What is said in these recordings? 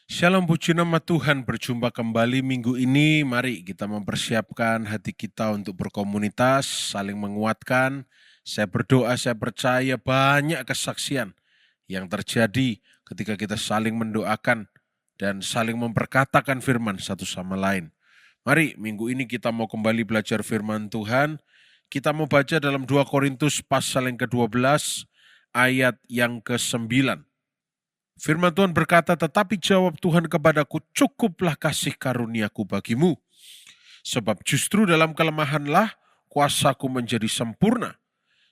Shalom, puji nama Tuhan, berjumpa kembali minggu ini. Mari kita mempersiapkan hati kita untuk berkomunitas, saling menguatkan. Saya berdoa, saya percaya banyak kesaksian yang terjadi ketika kita saling mendoakan dan saling memperkatakan firman satu sama lain. Mari minggu ini kita mau kembali belajar firman Tuhan. Kita mau baca dalam 2 Korintus pasal yang ke-12 ayat yang ke-9. Firman Tuhan berkata, tetapi jawab Tuhan kepadaku, cukuplah kasih karuniaku bagimu. Sebab justru dalam kelemahanlah kuasaku menjadi sempurna.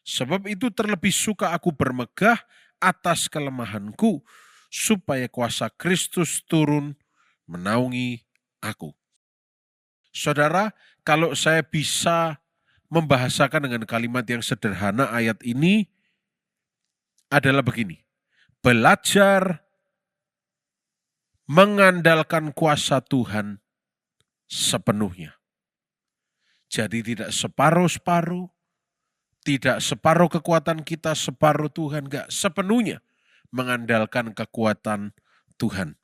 Sebab itu terlebih suka aku bermegah atas kelemahanku, supaya kuasa Kristus turun menaungi aku. Saudara, kalau saya bisa membahasakan dengan kalimat yang sederhana ayat ini adalah begini. Belajar mengandalkan kuasa Tuhan sepenuhnya. Jadi tidak separuh-separuh, tidak separuh kekuatan kita, separuh Tuhan, enggak, sepenuhnya mengandalkan kekuatan Tuhan.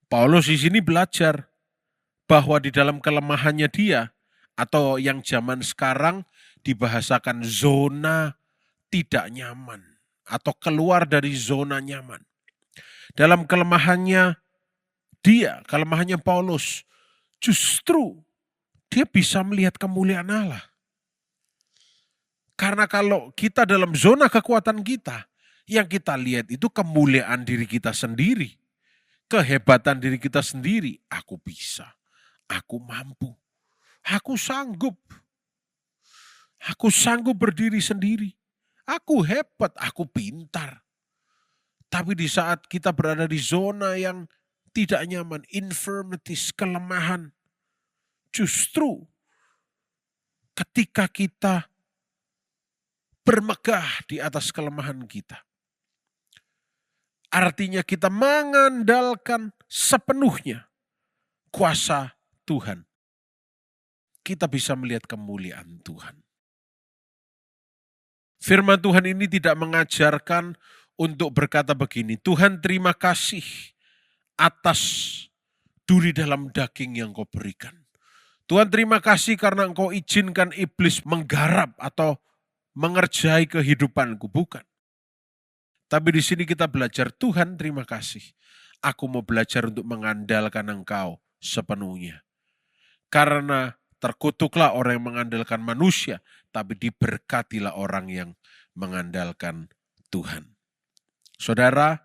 Paulus di sini belajar bahwa di dalam kelemahannya dia, atau yang zaman sekarang dibahasakan zona tidak nyaman, atau keluar dari zona nyaman. Dalam kelemahannya dia, kelemahannya Paulus, justru dia bisa melihat kemuliaan Allah. Karena kalau kita dalam zona kekuatan kita, yang kita lihat itu kemuliaan diri kita sendiri. Kehebatan diri kita sendiri. Aku bisa, aku mampu, aku sanggup. Aku sanggup berdiri sendiri. Aku hebat, aku pintar. Tapi di saat kita berada di zona yang tidak nyaman, infirmities, kelemahan, justru ketika kita bermegah di atas kelemahan kita, artinya kita mengandalkan sepenuhnya kuasa Tuhan. Kita bisa melihat kemuliaan Tuhan. Firman Tuhan ini tidak mengajarkan untuk berkata begini, Tuhan terima kasih atas duri dalam daging yang kau berikan. Tuhan terima kasih karena engkau izinkan iblis menggarap atau mengerjai kehidupanku. Bukan. Tapi di sini kita belajar, Tuhan terima kasih. Aku mau belajar untuk mengandalkan engkau sepenuhnya. Karena terkutuklah orang yang mengandalkan manusia, tapi diberkatilah orang yang mengandalkan Tuhan. Saudara,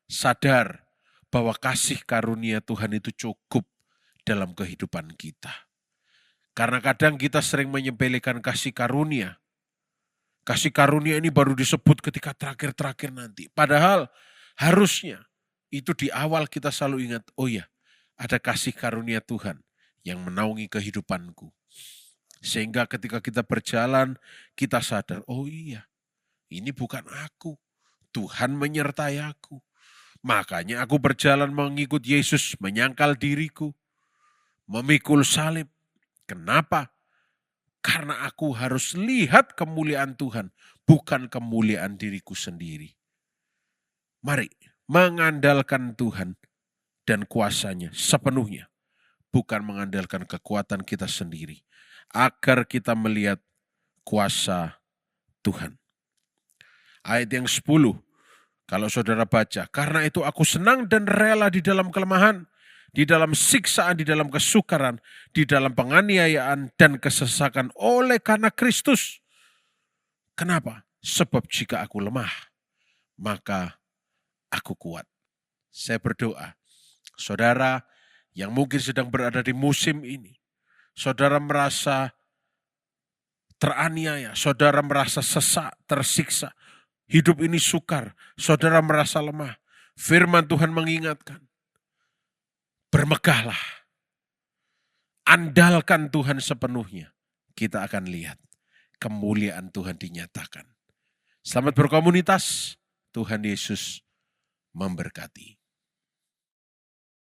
sadar bahwa kasih karunia Tuhan itu cukup dalam kehidupan kita. Karena kadang kita sering menyepelekan kasih karunia. Kasih karunia ini baru disebut ketika terakhir-terakhir nanti. Padahal harusnya itu di awal kita selalu ingat, oh ya, ada kasih karunia Tuhan yang menaungi kehidupanku. Sehingga ketika kita berjalan, kita sadar, oh iya, ini bukan aku. Tuhan menyertai aku. Makanya aku berjalan mengikut Yesus, menyangkal diriku, memikul salib. Kenapa? Karena aku harus lihat kemuliaan Tuhan, bukan kemuliaan diriku sendiri. Mari mengandalkan Tuhan dan kuasanya sepenuhnya, bukan mengandalkan kekuatan kita sendiri, agar kita melihat kuasa Tuhan. Ayat yang 10, kalau saudara baca, karena itu aku senang dan rela di dalam kelemahan, di dalam siksaan, di dalam kesukaran, di dalam penganiayaan dan kesesakan oleh karena Kristus. Kenapa? Sebab jika aku lemah, maka aku kuat. Saya berdoa, saudara yang mungkin sedang berada di musim ini, saudara merasa teraniaya, saudara merasa sesak, tersiksa, hidup ini sukar, saudara merasa lemah. Firman Tuhan mengingatkan, bermegahlah, andalkan Tuhan sepenuhnya. Kita akan lihat kemuliaan Tuhan dinyatakan. Selamat berkomunitas, Tuhan Yesus memberkati.